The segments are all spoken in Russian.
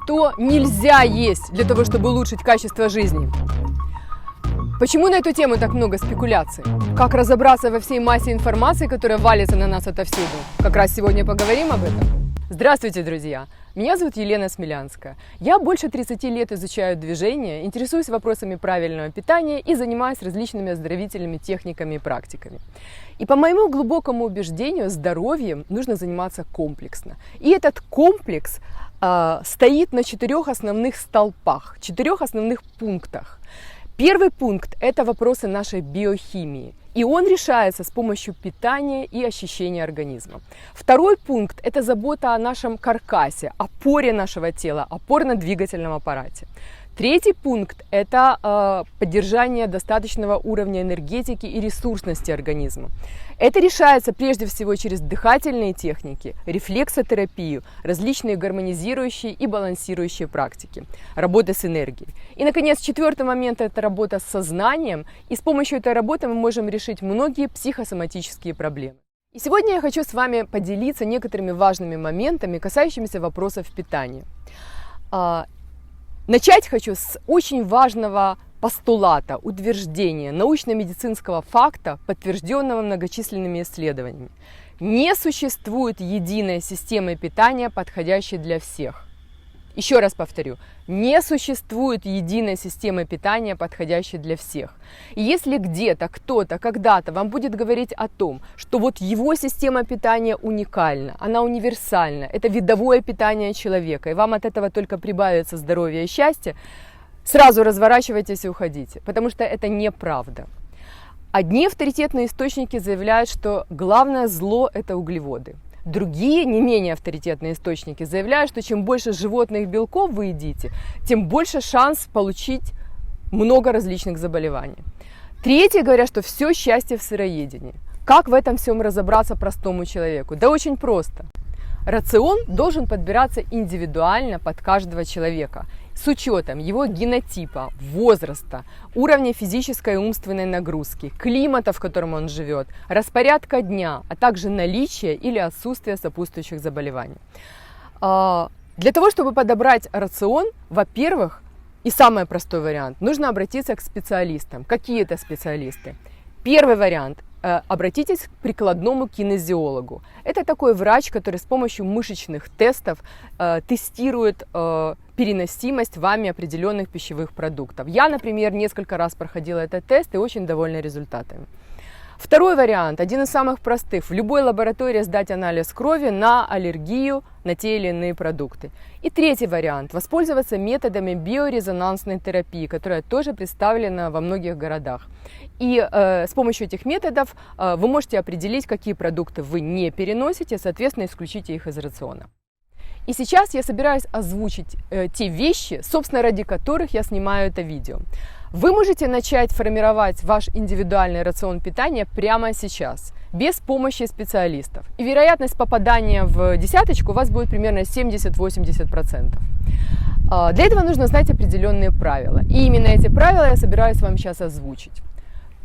что нельзя есть для того, чтобы улучшить качество жизни? Почему на эту тему так много спекуляций? Как разобраться во всей массе информации, которая валится на нас отовсюду? Как раз сегодня поговорим об этом. Здравствуйте, друзья! Меня зовут Елена Смелянская. Я больше 30 лет изучаю движение, интересуюсь вопросами правильного питания и занимаюсь различными оздоровительными техниками и практиками. И по моему глубокому убеждению, здоровьем нужно заниматься комплексно. И этот комплекс стоит на 4 основных столпах, 4 основных пунктах. Первый пункт – это вопросы нашей биохимии, и он решается с помощью питания и ощущения организма. Второй пункт – это забота о нашем каркасе, опоре нашего тела, опорно-двигательном аппарате. Третий пункт – это поддержание достаточного уровня энергетики и ресурсности организма. Это решается прежде всего через дыхательные техники, рефлексотерапию, различные гармонизирующие и балансирующие практики, работа с энергией. И, наконец, 4-й момент – это работа с сознанием, и с помощью этой работы мы можем решить многие психосоматические проблемы. И сегодня я хочу с вами поделиться некоторыми важными моментами, касающимися вопросов питания. Начать хочу с очень важного постулата, утверждения, научно-медицинского факта, подтвержденного многочисленными исследованиями. Не существует единой системы питания, подходящей для всех. Еще раз повторю, не существует единой системы питания, подходящей для всех. И если где-то, кто-то, когда-то вам будет говорить о том, что вот его система питания уникальна, она универсальна, это видовое питание человека, и вам от этого только прибавится здоровье и счастье, сразу разворачивайтесь и уходите, потому что это неправда. Одни авторитетные источники заявляют, что главное зло – это углеводы. Другие, не менее авторитетные источники, заявляют, что чем больше животных белков вы едите, тем больше шанс получить много различных заболеваний. Третьи говорят, что все счастье в сыроедении. Как в этом всем разобраться простому человеку? Да очень просто. Рацион должен подбираться индивидуально под каждого человека, с учетом его генотипа, возраста, уровня физической и умственной нагрузки, климата, в котором он живет, распорядка дня, а также наличия или отсутствия сопутствующих заболеваний. Для того, чтобы подобрать рацион, во-первых, и самый простой вариант, нужно обратиться к специалистам. Какие это специалисты? Первый вариант. Обратитесь к прикладному кинезиологу. Это такой врач, который с помощью мышечных тестов тестирует переносимость вами определенных пищевых продуктов. Я, например, несколько раз проходила этот тест и очень довольна результатами. Второй вариант, один из самых простых. В любой лаборатории сдать анализ крови на аллергию на те или иные продукты. И третий вариант, воспользоваться методами биорезонансной терапии, которая тоже представлена во многих городах. И с помощью этих методов вы можете определить, какие продукты вы не переносите, соответственно, исключите их из рациона. И сейчас я собираюсь озвучить те вещи, собственно, ради которых я снимаю это видео. Вы можете начать формировать ваш индивидуальный рацион питания прямо сейчас, без помощи специалистов. И вероятность попадания в десяточку у вас будет примерно 70-80%. Для этого нужно знать определенные правила. И именно эти правила я собираюсь вам сейчас озвучить.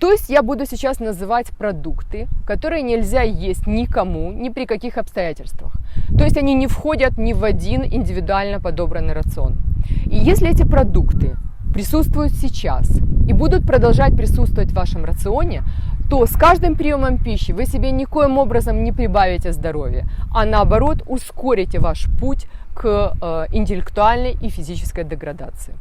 То есть я буду сейчас называть продукты, которые нельзя есть никому, ни при каких обстоятельствах. То есть они не входят ни в один индивидуально подобранный рацион. И если эти продукты присутствуют сейчас и будут продолжать присутствовать в вашем рационе, то с каждым приемом пищи вы себе никоим образом не прибавите здоровья, а наоборот ускорите ваш путь к интеллектуальной и физической деградации.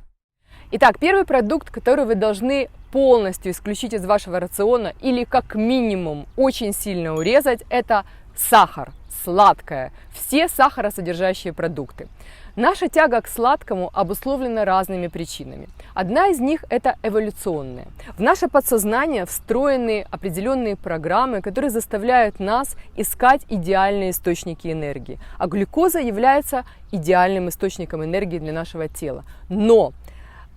Итак, первый продукт, который вы должны полностью исключить из вашего рациона или как минимум очень сильно урезать, это сахар, сладкое, все сахаросодержащие продукты. Наша тяга к сладкому обусловлена разными причинами. Одна из них – это эволюционная. В наше подсознание встроены определенные программы, которые заставляют нас искать идеальные источники энергии. А глюкоза является идеальным источником энергии для нашего тела. Но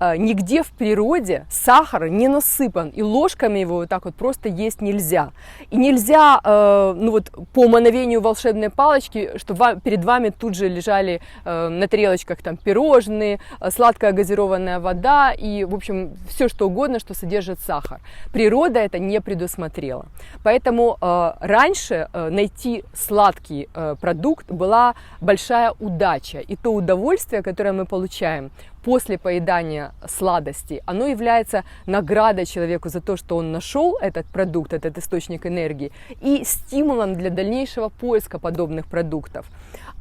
нигде в природе сахар не насыпан, и ложками его вот так вот просто есть нельзя. И нельзя, ну вот по мановению волшебной палочки, что перед вами тут же лежали на тарелочках там пирожные, сладкая газированная вода и, в общем, все что угодно, что содержит сахар. Природа это не предусмотрела. Поэтому раньше найти сладкий продукт была большая удача. И то удовольствие, которое мы получаем после поедания сладости, оно является наградой человеку за то, что он нашел этот продукт, этот источник энергии, и стимулом для дальнейшего поиска подобных продуктов.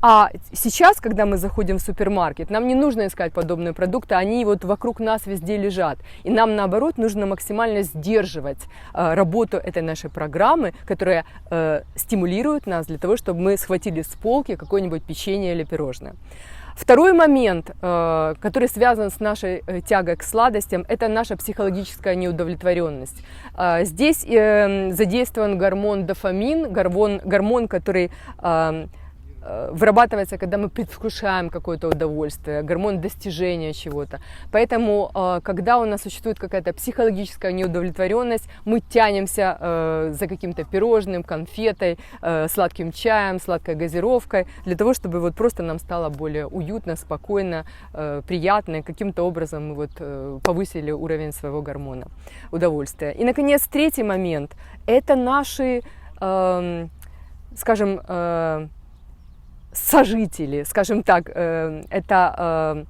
А сейчас, когда мы заходим в супермаркет, нам не нужно искать подобные продукты, они вот вокруг нас везде лежат. И нам, наоборот, нужно максимально сдерживать работу этой нашей программы, которая стимулирует нас для того, чтобы мы схватили с полки какое-нибудь печенье или пирожное. Второй момент, который связан с нашей тягой к сладостям, это наша психологическая неудовлетворенность. Здесь задействован гормон дофамин, гормон, который вырабатывается, когда мы предвкушаем какое-то удовольствие, гормон достижения чего-то. Поэтому, когда у нас существует какая-то психологическая неудовлетворенность, мы тянемся за каким-то пирожным, конфетой, сладким чаем, сладкой газировкой, для того, чтобы вот просто нам стало более уютно, спокойно, приятно, и каким-то образом мы вот повысили уровень своего гормона удовольствия. И, наконец, третий момент – это наши, скажем, сожители, скажем так, это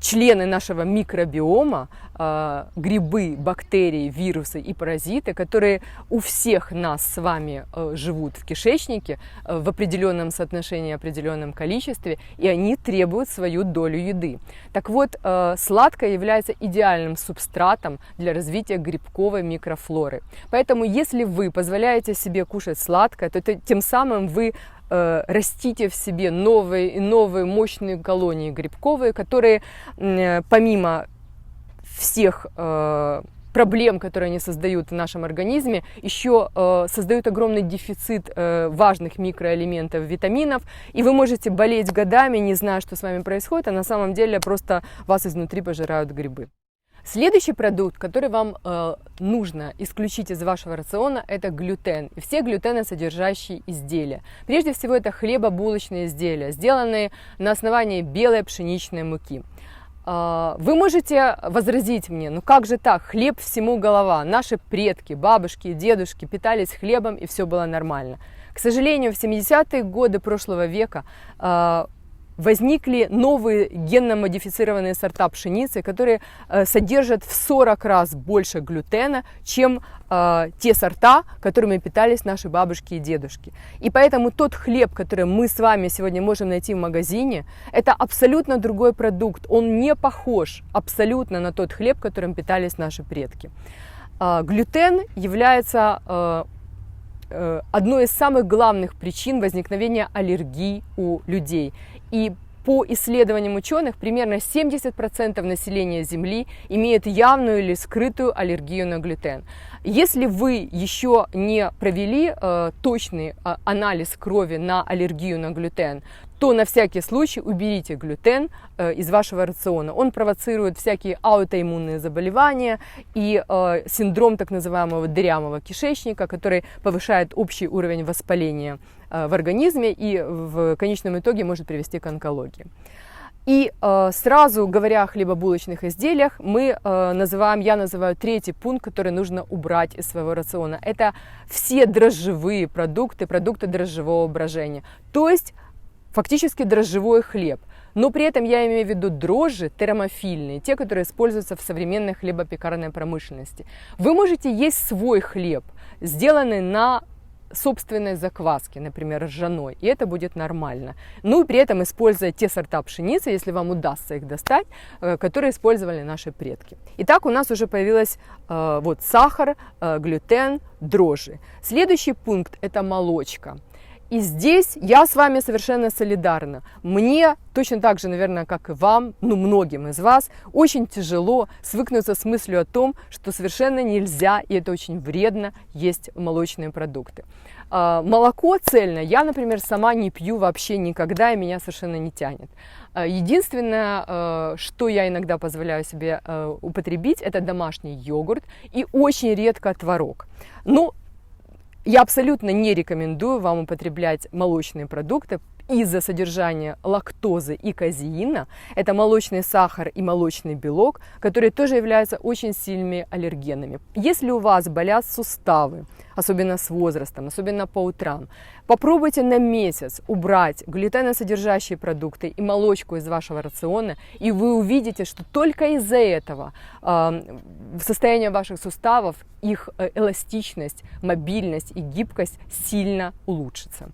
члены нашего микробиома, грибы, бактерии, вирусы и паразиты, которые у всех нас с вами живут в кишечнике в определенном соотношении, определенном количестве, и они требуют свою долю еды. Так вот, сладкое является идеальным субстратом для развития грибковой микрофлоры. Поэтому, если вы позволяете себе кушать сладкое, то тем самым вы растите в себе новые и новые мощные колонии грибковые, которые помимо всех проблем, которые они создают в нашем организме, еще создают огромный дефицит важных микроэлементов, витаминов, и вы можете болеть годами, не зная, что с вами происходит, а на самом деле просто вас изнутри пожирают грибы. Следующий продукт, который вам нужно исключить из вашего рациона, это глютен и все глютеносодержащие изделия. Прежде всего, это хлебобулочные изделия, сделанные на основании белой пшеничной муки. Вы можете возразить мне, ну как же так, хлеб всему голова, наши предки, бабушки и дедушки питались хлебом и все было нормально. К сожалению, в 70-е годы прошлого века возникли новые генно-модифицированные сорта пшеницы, которые содержат в 40 раз больше глютена, чем те сорта, которыми питались наши бабушки и дедушки. И поэтому тот хлеб, который мы с вами сегодня можем найти в магазине, это абсолютно другой продукт. Он не похож абсолютно на тот хлеб, которым питались наши предки. Глютен является одной из самых главных причин возникновения аллергий у людей. И по исследованиям ученых, примерно 70% населения Земли имеет явную или скрытую аллергию на глютен. Если вы еще не провели точный анализ крови на аллергию на глютен, то на всякий случай уберите глютен из вашего рациона. Он провоцирует всякие аутоиммунные заболевания и синдром так называемого дырявого кишечника, который повышает общий уровень воспаления в организме и в конечном итоге может привести к онкологии. И сразу говоря о хлебобулочных изделиях, я называю третий пункт, который нужно убрать из своего рациона. Это все дрожжевые продукты, продукты дрожжевого брожения, то есть фактически дрожжевой хлеб. Но при этом я имею в виду дрожжи терамофильные, те, которые используются в современной хлебопекарной промышленности. Вы можете есть свой хлеб, сделанный на собственной закваски, например, ржаной, и это будет нормально. Ну и при этом используя те сорта пшеницы, если вам удастся их достать, которые использовали наши предки. Итак, у нас уже появилось вот сахар, глютен, дрожжи. Следующий пункт – это молочка. И здесь я с вами совершенно солидарна. Мне точно так же, наверное, как и вам, многим из вас, очень тяжело свыкнуться с мыслью о том, что совершенно нельзя, и это очень вредно, есть молочные продукты. Молоко цельное я, например, сама не пью вообще никогда, и меня совершенно не тянет. Единственное, что я иногда позволяю себе употребить, это домашний йогурт и очень редко творог. Я абсолютно не рекомендую вам употреблять молочные продукты из-за содержания лактозы и казеина. Это молочный сахар и молочный белок, которые тоже являются очень сильными аллергенами. Если у вас болят суставы, особенно с возрастом, особенно по утрам, попробуйте на месяц убрать глютеносодержащие продукты и молочку из вашего рациона, и вы увидите, что только из-за этого состояние ваших суставов, их эластичность, мобильность и гибкость сильно улучшится.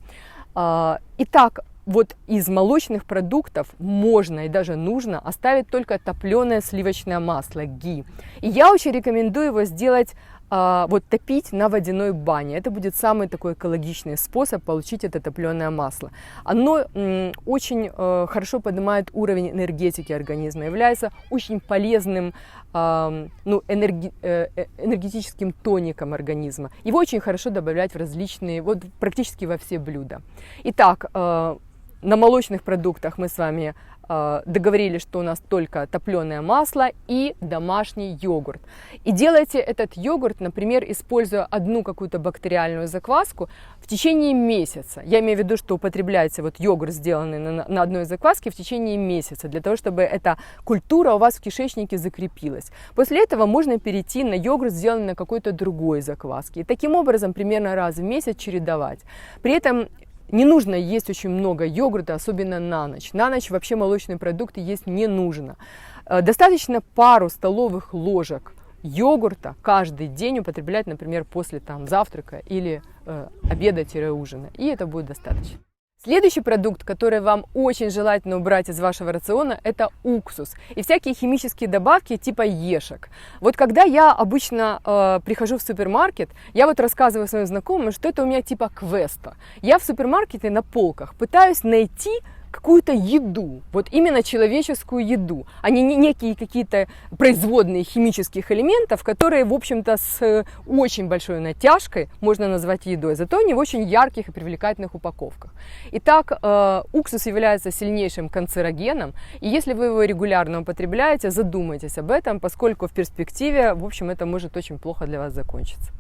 Итак, вот из молочных продуктов можно и даже нужно оставить только топленое сливочное масло, ги. И я очень рекомендую его сделать, топить на водяной бане. Это будет самый такой экологичный способ получить это топленое масло. Оно очень хорошо поднимает уровень энергетики организма, является очень полезным энергетическим тоником организма. Его очень хорошо добавлять в различные, практически во все блюда. Итак, на молочных продуктах мы с вами договорились, что у нас только топленое масло и домашний йогурт. И делайте этот йогурт, например, используя одну какую-то бактериальную закваску в течение месяца. Я имею в виду, что употребляйте йогурт, сделанный на одной закваске, в течение месяца, для того, чтобы эта культура у вас в кишечнике закрепилась. После этого можно перейти на йогурт, сделанный на какой-то другой закваске. И таким образом примерно раз в месяц чередовать. При этом не нужно есть очень много йогурта, особенно на ночь. На ночь вообще молочные продукты есть не нужно. Достаточно пару столовых ложек йогурта каждый день употреблять, например, после завтрака или обеда-ужина. И это будет достаточно. Следующий продукт, который вам очень желательно убрать из вашего рациона, это уксус и всякие химические добавки типа ешек. Когда я обычно прихожу в супермаркет, я рассказываю своим знакомым, что это у меня типа квеста. Я в супермаркете на полках пытаюсь найти какую-то еду, именно человеческую еду, а не некие какие-то производные химических элементов, которые, в общем-то, с очень большой натяжкой можно назвать едой, зато они в очень ярких и привлекательных упаковках. Итак, уксус является сильнейшим канцерогеном, и если вы его регулярно употребляете, задумайтесь об этом, поскольку в перспективе, в общем, это может очень плохо для вас закончиться.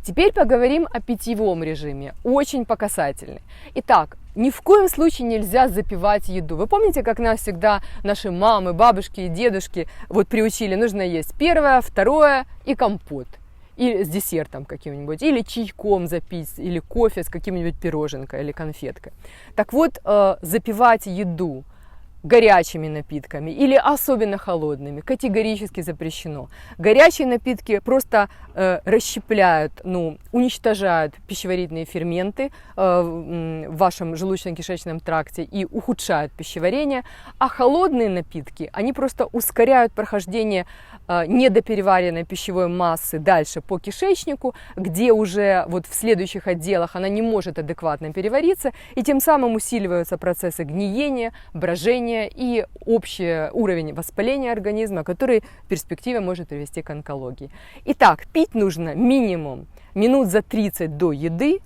Теперь поговорим о питьевом режиме, очень показательный. Итак, ни в коем случае нельзя запивать еду. Вы помните, как нас всегда наши мамы, бабушки и дедушки приучили, нужно есть первое, второе и компот. Или с десертом каким-нибудь, или чайком запить, или кофе с каким-нибудь пироженкой или конфеткой. Так вот, запивать еду горячими напитками или особенно холодными категорически запрещено. Горячие напитки просто расщепляют, уничтожают пищеварительные ферменты в вашем желудочно-кишечном тракте и ухудшают пищеварение, а холодные напитки, они просто ускоряют прохождение недопереваренной пищевой массы дальше по кишечнику, где уже в следующих отделах она не может адекватно перевариться, и тем самым усиливаются процессы гниения, брожения и общий уровень воспаления организма, который в перспективе может привести к онкологии. Итак, пить нужно минимум минут за 30 до еды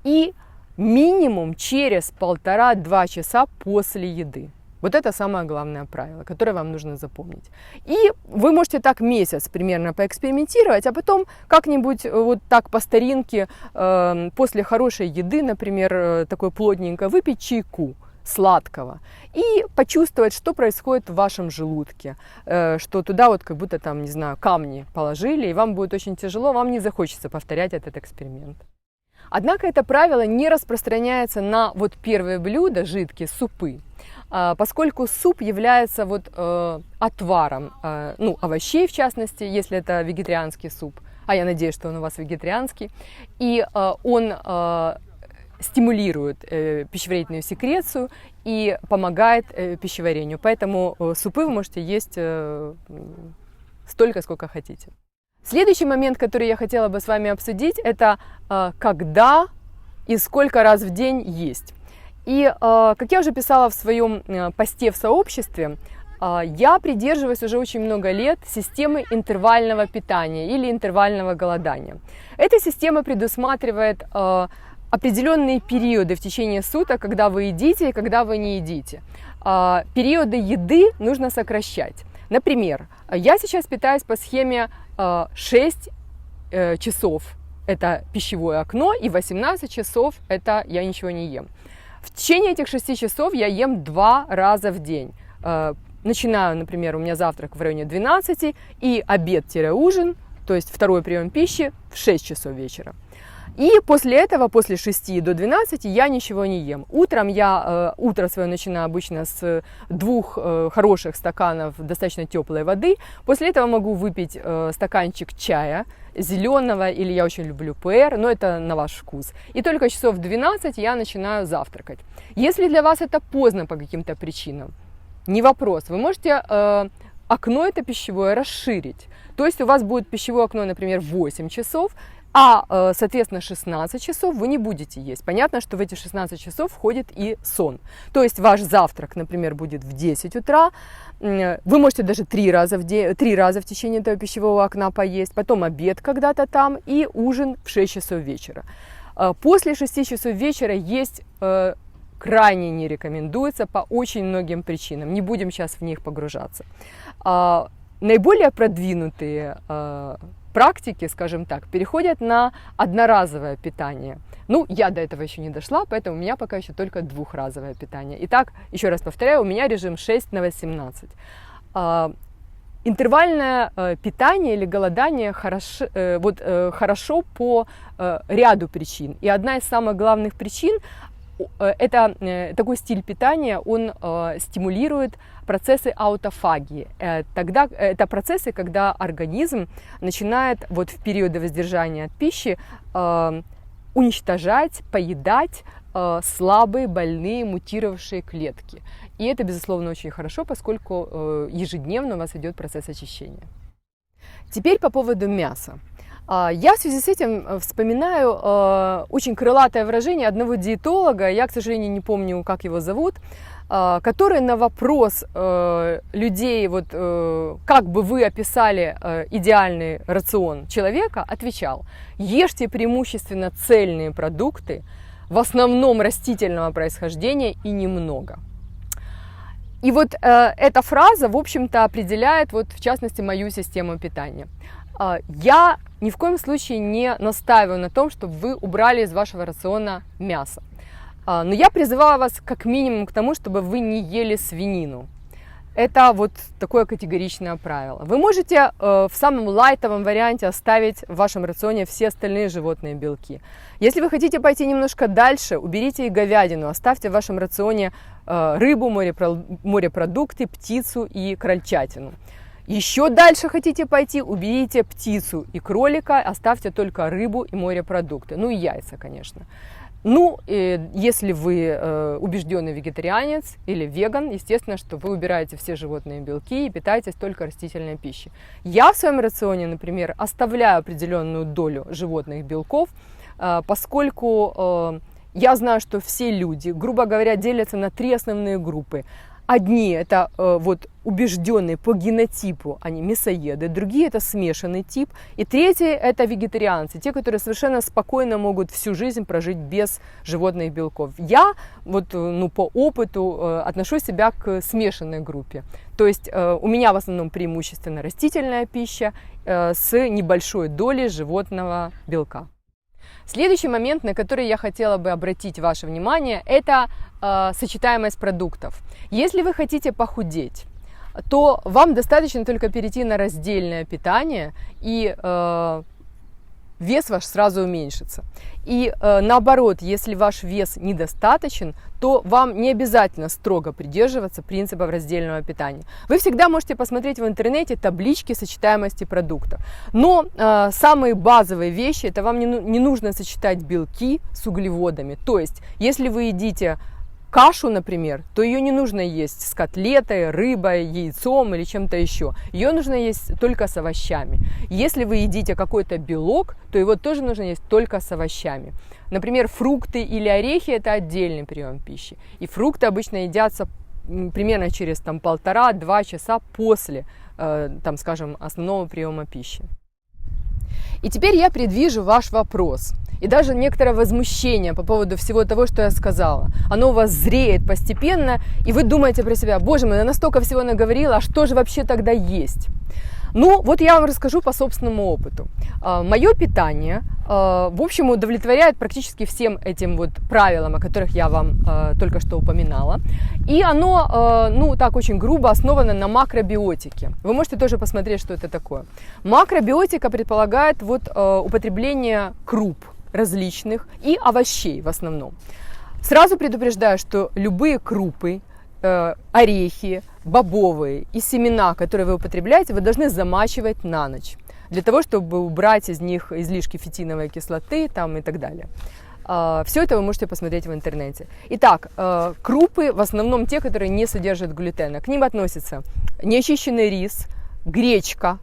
и минимум через 1,5-2 часа после еды. Это самое главное правило, которое вам нужно запомнить. И вы можете так месяц примерно поэкспериментировать, а потом как-нибудь так по старинке после хорошей еды, например, такой плотненько выпить чайку сладкого и почувствовать, что происходит в вашем желудке, что туда как будто камни положили, и вам будет очень тяжело, вам не захочется повторять этот эксперимент. Однако это правило не распространяется на первые блюда, жидкие супы, поскольку суп является отваром овощей, в частности, если это вегетарианский суп, а я надеюсь, что он у вас вегетарианский, и он стимулирует пищеварительную секрецию и помогает пищеварению. Поэтому супы вы можете есть столько, сколько хотите. Следующий момент, который я хотела бы с вами обсудить, это когда и сколько раз в день есть. И, как я уже писала в своем посте в сообществе, я придерживаюсь уже очень много лет системы интервального питания или интервального голодания. Эта система предусматривает определенные периоды в течение суток, когда вы едите и когда вы не едите. Периоды еды нужно сокращать. Например, я сейчас питаюсь по схеме 6 часов – это пищевое окно, и 18 часов – это я ничего не ем. В течение этих 6 часов я ем 2 раза в день. Начинаю, например, у меня завтрак в районе 12 и обед-ужин, то есть второй прием пищи в 6 часов вечера. И после этого, после 6 до 12 я ничего не ем. Утром я утро свое начинаю обычно с 2 хороших стаканов достаточно теплой воды. После этого могу выпить стаканчик чая зеленого, или я очень люблю пуэр, но это на ваш вкус. И только часов в 12 я начинаю завтракать. Если для вас это поздно по каким-то причинам, не вопрос, вы можете окно это пищевое расширить. То есть у вас будет пищевое окно, например, 8 часов, а, соответственно, 16 часов вы не будете есть. Понятно, что в эти 16 часов входит и сон. То есть ваш завтрак, например, будет в 10 утра, вы можете даже 3 раза в течение этого пищевого окна поесть, потом обед когда-то там и ужин в 6 часов вечера. После 6 часов вечера есть крайне не рекомендуется по очень многим причинам. Не будем сейчас в них погружаться. Наиболее продвинутые практики, скажем так, переходят на одноразовое питание. Ну, я до этого еще не дошла, поэтому у меня пока еще только двухразовое питание. Итак, еще раз повторяю, у меня режим 6/18. Интервальное питание или голодание хорошо по ряду причин. И одна из самых главных причин это такой стиль питания, он стимулирует процессы аутофагии. Это процессы, когда организм начинает вот в периоды воздержания от пищи уничтожать, поедать слабые, больные, мутировавшие клетки. И это, безусловно, очень хорошо, поскольку ежедневно у вас идет процесс очищения. Теперь по поводу мяса. Я в связи с этим вспоминаю очень крылатое выражение одного диетолога, я, к сожалению, не помню, как его зовут, который на вопрос людей, вот, как бы вы описали идеальный рацион человека, отвечал: ешьте преимущественно цельные продукты, в основном растительного происхождения и немного. И вот эта фраза, в общем-то, определяет, вот, в частности, мою систему питания. Я ни в коем случае не настаиваю на том, чтобы вы убрали из вашего рациона мясо. Но я призываю вас как минимум к тому, чтобы вы не ели свинину. Это вот такое категоричное правило. Вы можете в самом лайтовом варианте оставить в вашем рационе все остальные животные белки. Если вы хотите пойти немножко дальше, уберите и говядину, оставьте в вашем рационе рыбу, морепродукты, птицу и крольчатину. Еще дальше хотите пойти, уберите птицу и кролика, оставьте только рыбу и морепродукты, ну и яйца, конечно. Ну, если вы убежденный вегетарианец или веган, естественно, что вы убираете все животные белки и питаетесь только растительной пищей. Я в своем рационе, например, оставляю определенную долю животных белков, поскольку я знаю, что все люди, грубо говоря, делятся на 3 основные группы. Одни это вот убежденные по генотипу, они мясоеды, другие это смешанный тип, и третьи это вегетарианцы, те, которые совершенно спокойно могут всю жизнь прожить без животных белков. Я вот, по опыту отношу себя к смешанной группе, то есть у меня в основном преимущественно растительная пища с небольшой долей животного белка. Следующий момент, на который я хотела бы обратить ваше внимание, это сочетаемость продуктов. Если вы хотите похудеть, то вам достаточно только перейти на раздельное питание, и вес ваш сразу уменьшится. И наоборот, если ваш вес недостаточен, то вам не обязательно строго придерживаться принципов раздельного питания. Вы всегда можете посмотреть в интернете таблички сочетаемости продуктов. Но самые базовые вещи, это вам не нужно сочетать белки с углеводами. То есть, если вы едите кашу, например, то ее не нужно есть с котлетой, рыбой, яйцом или чем-то еще. Ее нужно есть только с овощами. Если вы едите какой-то белок, то его тоже нужно есть только с овощами. Например, фрукты или орехи – это отдельный прием пищи. И фрукты обычно едятся примерно через 1,5-2 часа после, скажем, основного приема пищи. И теперь я предвижу ваш вопрос. И даже некоторое возмущение по поводу всего того, что я сказала. Оно у вас зреет постепенно, и вы думаете про себя: боже мой, я настолько всего наговорила, а что же вообще тогда есть? Ну, вот я вам расскажу по собственному опыту. Мое питание, в общем, удовлетворяет практически всем этим вот правилам, о которых я вам только что упоминала. И оно, так очень грубо основано на макробиотике. Вы можете тоже посмотреть, что это такое. Макробиотика предполагает употребление круп различных и овощей в основном. Сразу предупреждаю, что любые крупы, орехи, бобовые и семена, которые вы употребляете, вы должны замачивать на ночь, для того, чтобы убрать из них излишки фитиновой кислоты и так далее. Все это вы можете посмотреть в интернете. Итак, крупы в основном те, которые не содержат глютена. К ним относятся неочищенный рис, гречка,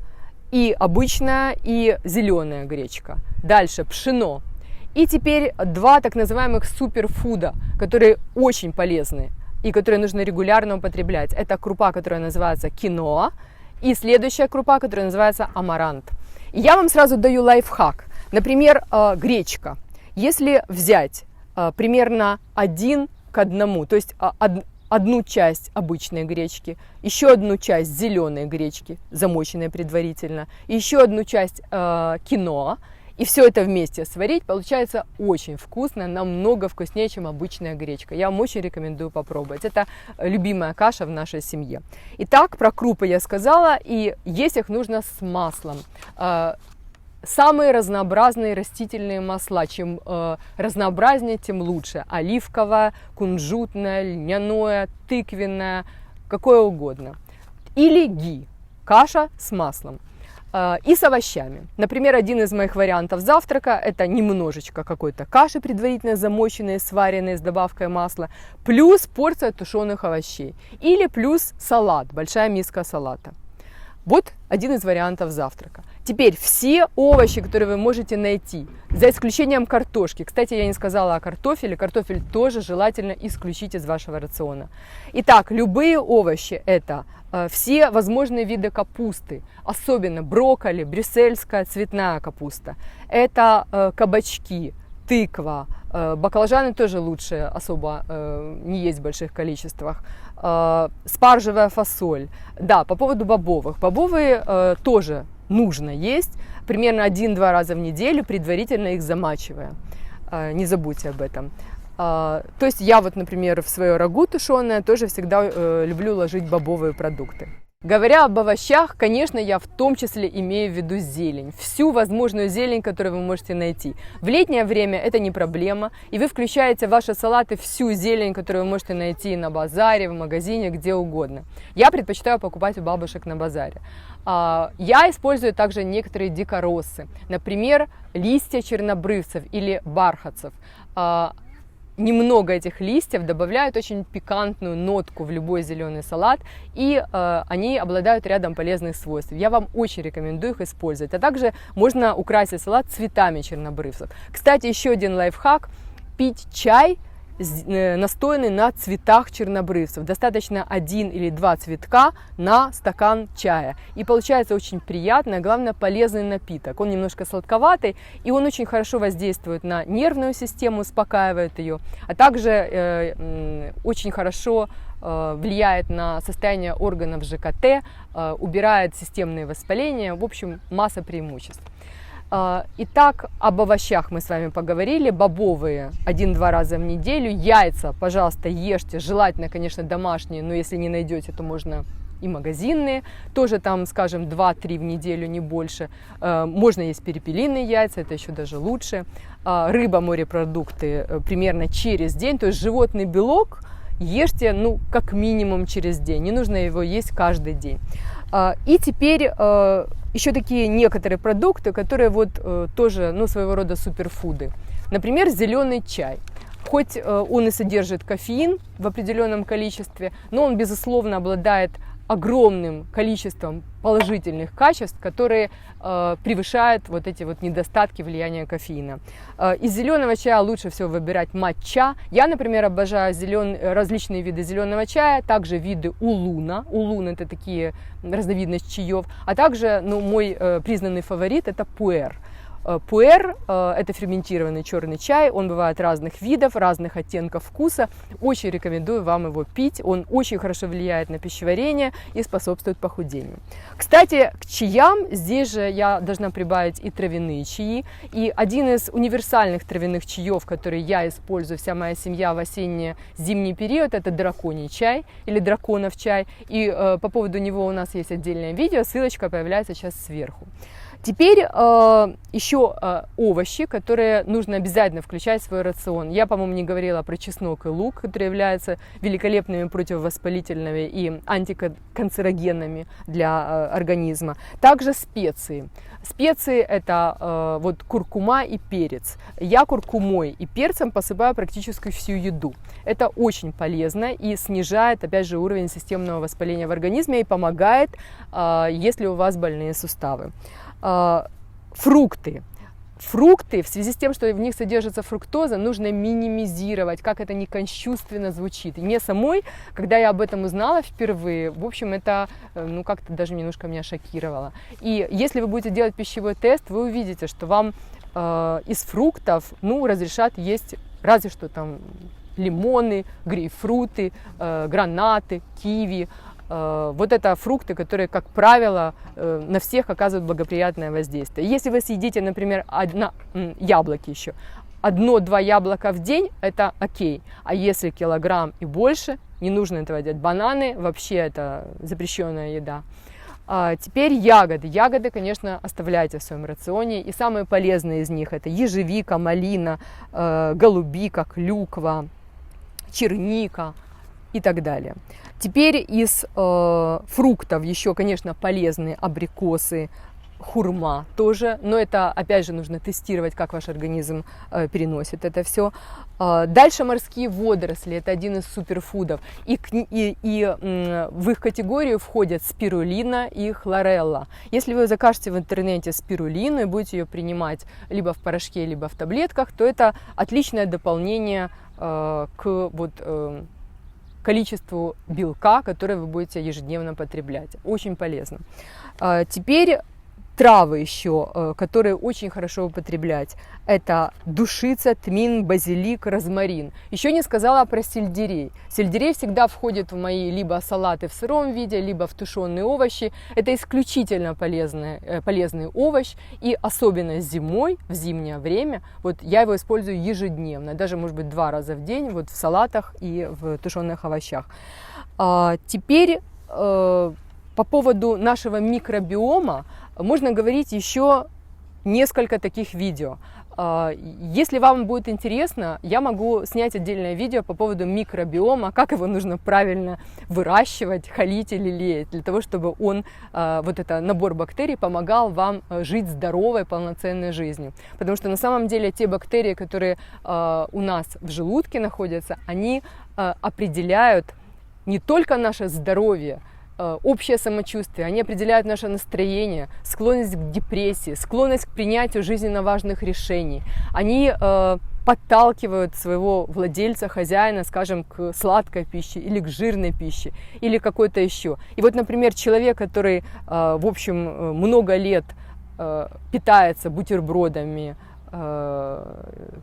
и обычная, и зеленая гречка. Дальше пшено. И теперь 2 так называемых суперфуда, которые очень полезны и которые нужно регулярно употреблять. Это крупа, которая называется киноа, и следующая крупа, которая называется амарант. И я вам сразу даю лайфхак. Например, гречка. Если взять примерно 1 к 1, то есть одну часть обычной гречки, еще одну часть зеленой гречки, замоченной предварительно, и еще одну часть киноа, и все это вместе сварить, получается очень вкусно, намного вкуснее, чем обычная гречка. Я вам очень рекомендую попробовать. Это любимая каша в нашей семье. Итак, про крупы я сказала, и есть их нужно с маслом. Самые разнообразные растительные масла. Чем разнообразнее, тем лучше. Оливковое, кунжутное, льняное, тыквенное, какое угодно. Или ги. Каша с маслом. И с овощами. Например, один из моих вариантов завтрака – это немножечко какой-то каши, предварительно замоченной, сваренной с добавкой масла, плюс порция тушеных овощей. Или плюс салат, большая миска салата. Вот один из вариантов завтрака. Теперь все овощи, которые вы можете найти, за исключением картошки. Кстати, я не сказала о картофеле. Картофель тоже желательно исключить из вашего рациона. Итак, любые овощи – это все возможные виды капусты, особенно брокколи, брюссельская цветная капуста. Это кабачки, тыква, баклажаны тоже лучше особо не есть в больших количествах. Спаржевая фасоль. Да, по поводу бобовых. Бобовые тоже нужно есть примерно 1-2 раза в неделю, предварительно их замачивая. Не забудьте об этом. То есть я например, в свое рагу тушеное тоже всегда люблю ложить бобовые продукты. Говоря об овощах, конечно, я в том числе имею в виду зелень. Всю возможную зелень, которую вы можете найти. В летнее время это не проблема, и вы включаете в ваши салаты всю зелень, которую вы можете найти на базаре, в магазине, где угодно. Я предпочитаю покупать у бабушек на базаре. Я использую также некоторые дикороссы, например, листья чернобрывцев или бархатцев. Немного этих листьев добавляют очень пикантную нотку в любой зеленый салат, и они обладают рядом полезных свойств. Я вам очень рекомендую их использовать. А также можно украсить салат цветами чернобрывцев. Кстати, еще один лайфхак – пить чай, настоянный на цветах чернобрывцев. Достаточно 1 или 2 цветка на стакан чая. И получается очень приятный, а главное полезный напиток. Он немножко сладковатый, и он очень хорошо воздействует на нервную систему, успокаивает ее, а также очень хорошо влияет на состояние органов ЖКТ, убирает системные воспаления. В общем, масса преимуществ. Итак, об овощах мы с вами поговорили. Бобовые 1-2 раза в неделю. Яйца, пожалуйста, ешьте. Желательно, конечно, домашние, но если не найдете, то можно и магазинные. Тоже там, скажем, 2-3 в неделю, не больше. Можно есть перепелиные яйца, это еще даже лучше. Рыба, морепродукты примерно через день. То есть животный белок ешьте, как минимум через день. Не нужно его есть каждый день. И теперь еще такие некоторые продукты, которые тоже, своего рода суперфуды. Например, зеленый чай. хоть он и содержит кофеин в определенном количестве, но он, безусловно, обладает огромным количеством положительных качеств, которые превышают вот эти вот недостатки влияния кофеина. Из зеленого чая лучше всего выбирать матча. Я, например, обожаю различные виды зеленого чая, также виды улуна. Улун — это такие разновидность чаев, а также, ну, мой признанный фаворит — это пуэр. Пуэр – это ферментированный черный чай, он бывает разных видов, разных оттенков вкуса. Очень рекомендую вам его пить, он очень хорошо влияет на пищеварение и способствует похудению. Кстати, к чаям здесь же я должна прибавить и травяные чаи. И один из универсальных травяных чаев, который я использую, вся моя семья в осенне-зимний период, это драконий чай или драконов чай. И по поводу него у нас есть отдельное видео, ссылочка появляется сейчас сверху. Теперь еще овощи, которые нужно обязательно включать в свой рацион. Я, по-моему, не говорила про чеснок и лук, которые являются великолепными противовоспалительными и антиканцерогенными для организма. Также специи. Специи – это вот куркума и перец. Я куркумой и перцем посыпаю практически всю еду. Это очень полезно и снижает, опять же, уровень системного воспаления в организме и помогает, если у вас больные суставы. Фрукты. Фрукты, в связи с тем, что в них содержится фруктоза, нужно минимизировать, как это не кощунственно звучит. И мне самой, когда я об этом узнала впервые, в общем, это, ну, как-то даже немножко меня шокировало. И если вы будете делать пищевой тест, вы увидите, что вам из фруктов, ну, разрешат есть разве что там лимоны, грейпфруты, гранаты, киви. Вот это фрукты, которые, как правило, на всех оказывают благоприятное воздействие. Если вы съедите, например, яблоки еще, 1-2 яблока в день, это окей. А если килограмм и больше, не нужно этого делать. Бананы вообще это запрещенная еда. Теперь ягоды. Ягоды, конечно, оставляйте в своем рационе. И самые полезные из них это ежевика, малина, голубика, клюква, черника и так далее. Теперь из фруктов еще, конечно, полезные абрикосы, хурма тоже, но это, опять же, нужно тестировать, как ваш организм переносит это все. Дальше морские водоросли, это один из суперфудов, и в их категорию входят спирулина и хлорелла. Если вы закажете в интернете спирулину и будете ее принимать либо в порошке, либо в таблетках, то это отличное дополнение к количеству белка, которое вы будете ежедневно потреблять. Очень полезно. Теперь травы еще, которые очень хорошо употреблять. Это душица, тмин, базилик, розмарин. Еще не сказала про сельдерей. Сельдерей всегда входит в мои либо салаты в сыром виде, либо в тушеные овощи. Это исключительно полезный овощ. И особенно зимой, в зимнее время, вот я его использую ежедневно. Даже, может быть, 2 раза в день вот в салатах и в тушеных овощах. Теперь по поводу нашего микробиома можно говорить еще несколько таких видео. Если вам будет интересно, я могу снять отдельное видео по поводу микробиома, как его нужно правильно выращивать, холить или леять, для того, чтобы он, вот этот набор бактерий, помогал вам жить здоровой, полноценной жизнью. Потому что на самом деле те бактерии, которые у нас в желудке находятся, они определяют не только наше здоровье, общее самочувствие, они определяют наше настроение, склонность к депрессии, склонность к принятию жизненно важных решений. Они подталкивают своего владельца, хозяина, скажем, к сладкой пище или к жирной пище, или какой-то еще. И вот, например, человек, который, в общем, много лет питается бутербродами,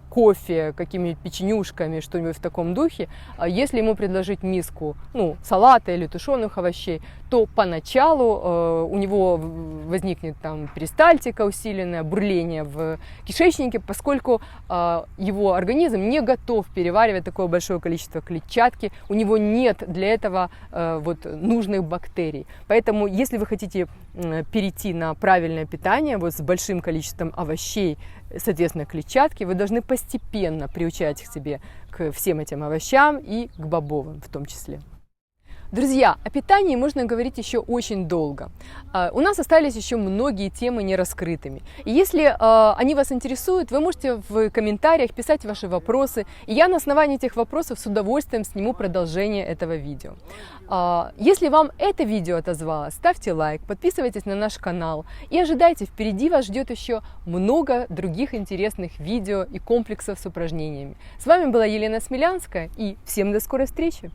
кофе, какими-нибудь печенюшками, что-нибудь в таком духе, если ему предложить миску, ну, салата или тушеных овощей, то поначалу у него возникнет там перистальтика усиленная, бурление в кишечнике, поскольку его организм не готов переваривать такое большое количество клетчатки, у него нет для этого вот нужных бактерий. Поэтому, если вы хотите перейти на правильное питание, вот с большим количеством овощей, соответственно, клетчатки, вы должны постепенно приучать к себе к всем этим овощам и к бобовым в том числе. Друзья, о питании можно говорить еще очень долго. У нас остались еще многие темы нераскрытыми. И если они вас интересуют, вы можете в комментариях писать ваши вопросы, и я на основании этих вопросов с удовольствием сниму продолжение этого видео. Если вам это видео отозвалось, ставьте лайк, подписывайтесь на наш канал и ожидайте, впереди вас ждет еще много других интересных видео и комплексов с упражнениями. С вами была Елена Смелянская, и всем до скорой встречи!